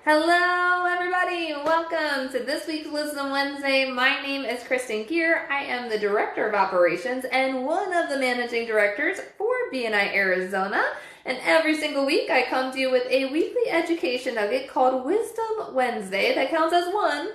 Hello, everybody. Welcome to this week's Wisdom Wednesday. My name is Kristen Gear. I am the Director of Operations and one of the Managing Directors for BNI Arizona. And every single week, I come to you with a weekly education nugget called Wisdom Wednesday that counts as one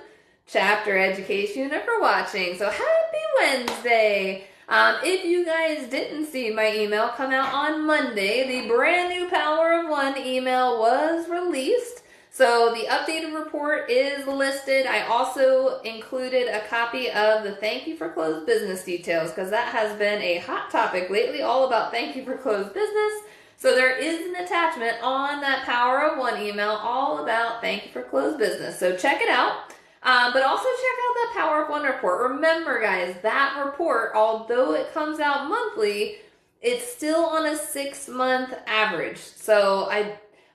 chapter education unit for watching. So happy Wednesday. If you guys didn't see my email come out on Monday, the brand new Power of One email was released. So the updated report is listed. I also included a copy of the thank you for closed business details because that has been a hot topic lately, all about thank you for closed business. So there is an attachment on that Power of One email all about thank you for closed business. So check it out. But also check out that Power of One report. Remember, guys, that report, although it comes out monthly, it's still on a 6-month average. So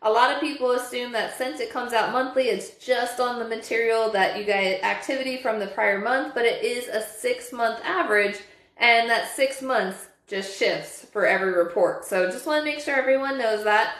a lot of people assume that since it comes out monthly, it's just on the material that you get activity from the prior month, but it is a 6-month average, and that 6 months just shifts for every report. So just want to make sure everyone knows that.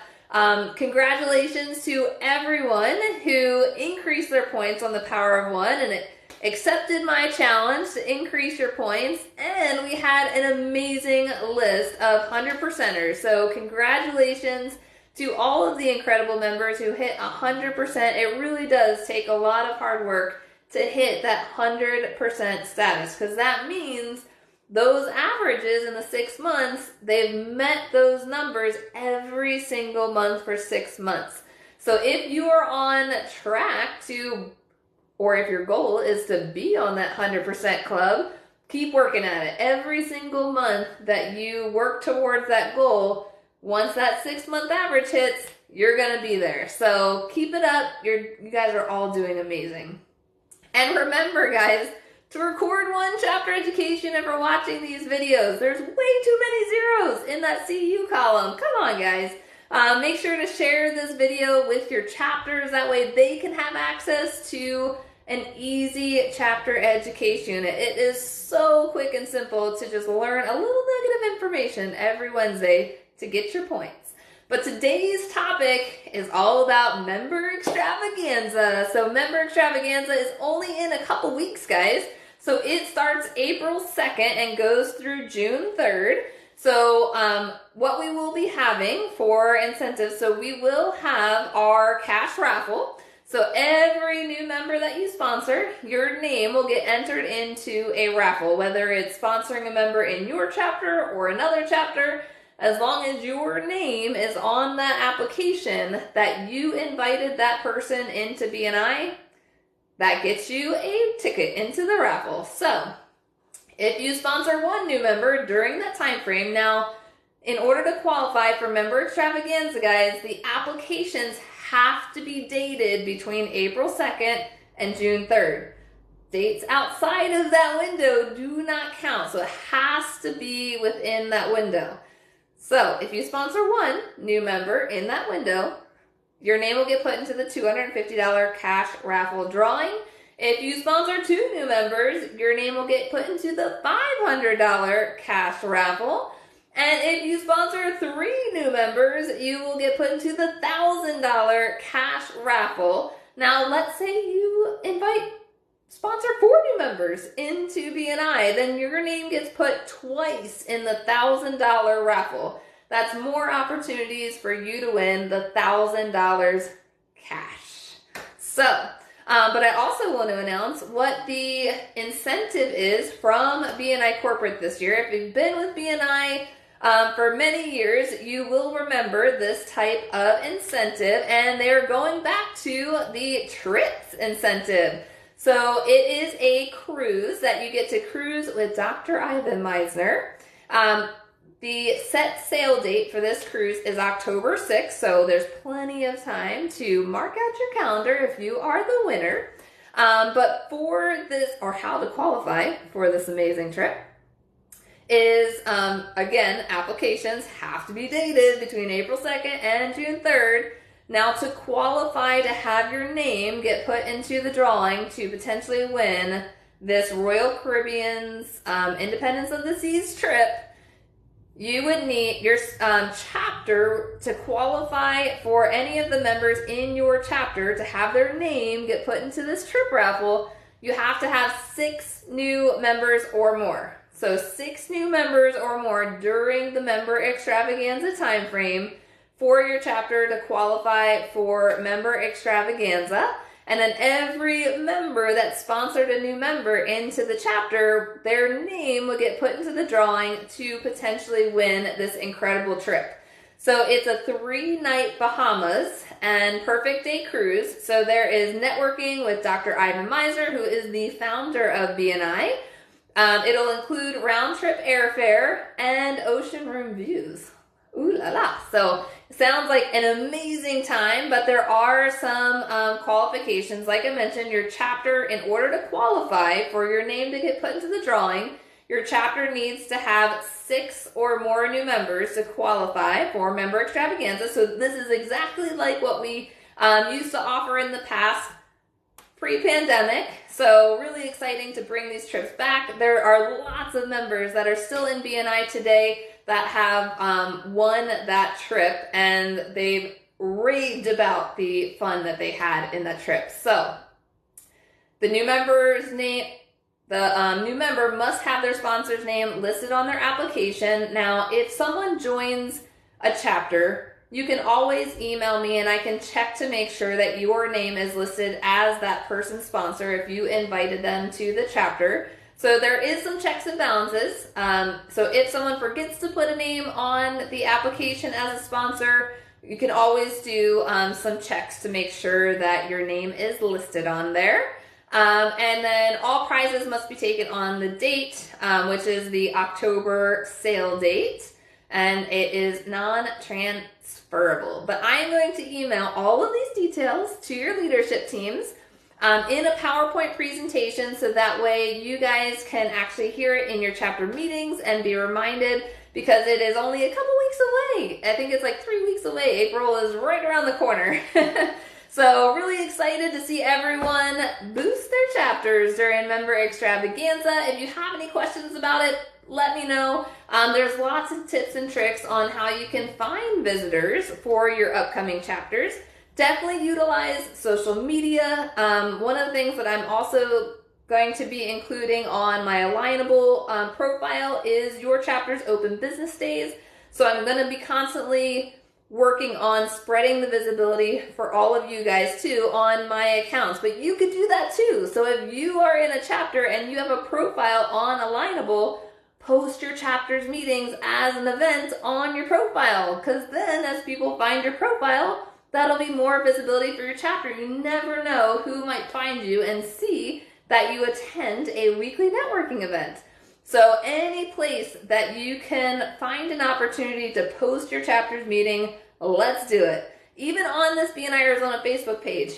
Congratulations to everyone who increased their points on the Power of One and accepted my challenge to increase your points. And we had an amazing list of 100%ers. So congratulations to all of the incredible members who hit 100%. It really does take a lot of hard work to hit that 100% status, because that means those averages in the 6 months, they've met those numbers every single month for 6 months. So if you are on track to, or if your goal is to be on that 100% club, keep working at it. Every single month that you work towards that goal, once that 6-month average hits, you're going to be there. So keep it up. You guys are all doing amazing. And remember, guys, to record one chapter education and for watching these videos, there's way too many zeros in that CU column. Come on, guys. Make sure to share this video with your chapters. That way they can have access to an easy chapter education unit. It is so quick and simple to just learn a little nugget of information every Wednesday to get your points. But today's topic is all about Member Extravaganza. So Member Extravaganza is only in a couple weeks, guys. So it starts April 2nd and goes through June 3rd. So what we will be having for incentives, so we will have our cash raffle. So every new member that you sponsor, your name will get entered into a raffle, whether it's sponsoring a member in your chapter or another chapter. As long as your name is on that application that you invited that person into BNI, that gets you a ticket into the raffle. So if you sponsor one new member during that time frame, now in order to qualify for Member Extravaganza, guys, the applications have to be dated between April 2nd and June 3rd. Dates outside of that window do not count, so it has to be within that window. So if you sponsor one new member in that window, your name will get put into the $250 cash raffle drawing. If you sponsor 2 new members, your name will get put into the $500 cash raffle. And if you sponsor 3 new members, you will get put into the $1,000 cash raffle. Now, let's say you sponsor 4 new members into BNI, then your name gets put twice in the $1,000 raffle. That's more opportunities for you to win the $1,000 cash. So, but I also want to announce what the incentive is from BNI Corporate this year. If you've been with BNI for many years, you will remember this type of incentive, and they're going back to the TRIPS incentive. So it is a cruise that you get to cruise with Dr. Ivan Misner. The set sail date for this cruise is October 6th, so there's plenty of time to mark out your calendar if you are the winner. But for this, or how to qualify for this amazing trip, is, again, applications have to be dated between April 2nd and June 3rd. Now, to qualify to have your name get put into the drawing to potentially win this Royal Caribbean's Independence of the Seas trip, you would need your chapter to qualify for any of the members in your chapter to have their name get put into this trip raffle. You have to have 6 new members or more. So 6 new members or more during the member extravaganza time frame for your chapter to qualify for member extravaganza. And then every member that sponsored a new member into the chapter, their name would get put into the drawing to potentially win this incredible trip. So it's a 3-night Bahamas and perfect day cruise. So there is networking with Dr. Ivan Miser, who is the founder of BNI. It'll include round trip airfare and ocean room views. Ooh la la. So it sounds like an amazing time, but there are some qualifications. Like I mentioned, your chapter, in order to qualify for your name to get put into the drawing, your chapter needs to have 6 or more new members to qualify for member extravaganza. So this is exactly like what we used to offer in the past, pre-pandemic. So really exciting to bring these trips back. There are lots of members that are still in BNI today that have won that trip, and they've raved about the fun that they had in that trip. So the new member's name, the new member must have their sponsor's name listed on their application. Now, if someone joins a chapter, you can always email me and I can check to make sure that your name is listed as that person's sponsor if you invited them to the chapter. So there is some checks and balances. So if someone forgets to put a name on the application as a sponsor, you can always do some checks to make sure that your name is listed on there. And then all prizes must be taken on the date, which is the October sale date, and it is non-transferable. But I am going to email all of these details to your leadership teams in a PowerPoint presentation, so that way you guys can actually hear it in your chapter meetings and be reminded, because it is only a couple weeks away. I think it's like 3 weeks away. April is right around the corner. So really excited to see everyone boost their chapters during Member Extravaganza. If you have any questions about it, let me know. There's lots of tips and tricks on how you can find visitors for your upcoming chapters. Definitely utilize social media. One of the things that I'm also going to be including on my Alignable profile is your chapter's open business days. So I'm going to be constantly working on spreading the visibility for all of you guys too on my accounts, but you could do that too. So if you are in a chapter and you have a profile on Alignable, post your chapter's meetings as an event on your profile, because then as people find your profile, that'll be more visibility for your chapter. You never know who might find you and see that you attend a weekly networking event. So any place that you can find an opportunity to post your chapter's meeting, let's do it. Even on this BNI Arizona Facebook page,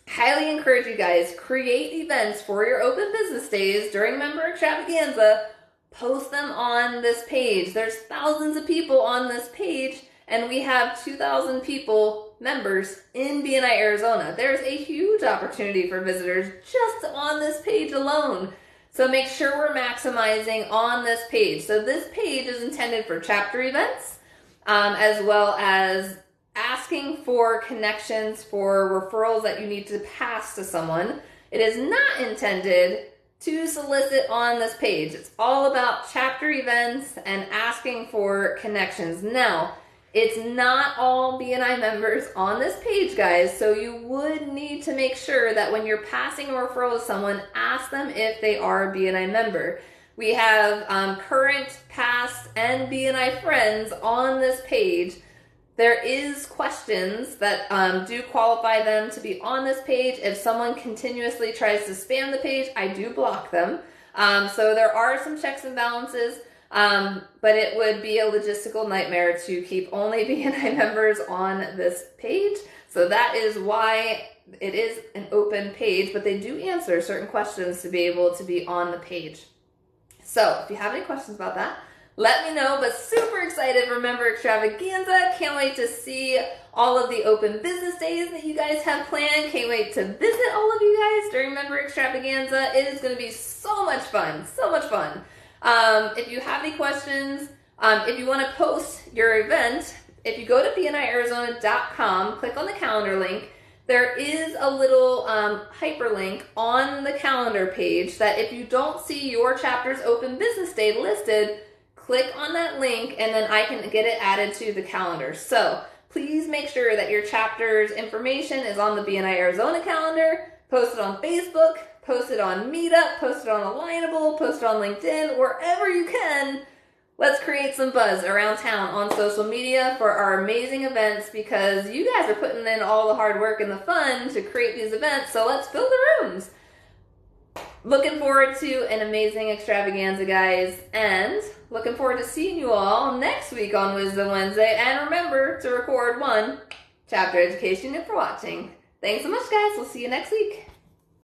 highly encourage you guys, create events for your open business days during Member Extravaganza, post them on this page. There's thousands of people on this page, and we have 2,000 people, members in BNI Arizona. There's a huge opportunity for visitors just on this page alone. So make sure we're maximizing on this page. So this page is intended for chapter events, as well as asking for connections for referrals that you need to pass to someone. It is not intended to solicit on this page. It's all about chapter events and asking for connections. Now, it's not all BNI members on this page, guys, so you would need to make sure that when you're passing a referral to someone, ask them if they are a BNI member. We have current, past, and BNI friends on this page. There is questions that do qualify them to be on this page. If someone continuously tries to spam the page, I do block them. So there are some checks and balances. But it would be a logistical nightmare to keep only BNI members on this page. So that is why it is an open page, but they do answer certain questions to be able to be on the page. So if you have any questions about that, let me know. But super excited for Member Extravaganza. Can't wait to see all of the open business days that you guys have planned. Can't wait to visit all of you guys during Member Extravaganza. It is going to be so much fun. So much fun. If you have any questions, If you want to post your event, if you go to bniarizona.com, click on the calendar link, there is a little hyperlink on the calendar page that if you don't see your chapter's open business day listed, click on that link and then I can get it added to the calendar. So please make sure that your chapter's information is on the BNI Arizona calendar, post it on Facebook, post it on Meetup, post it on Alignable, post it on LinkedIn, wherever you can. Let's create some buzz around town on social media for our amazing events, because you guys are putting in all the hard work and the fun to create these events, so let's fill the rooms. Looking forward to an amazing extravaganza, guys, and looking forward to seeing you all next week on Wisdom Wednesday. And remember to record one chapter education if you're watching. Thanks so much, guys. We'll see you next week.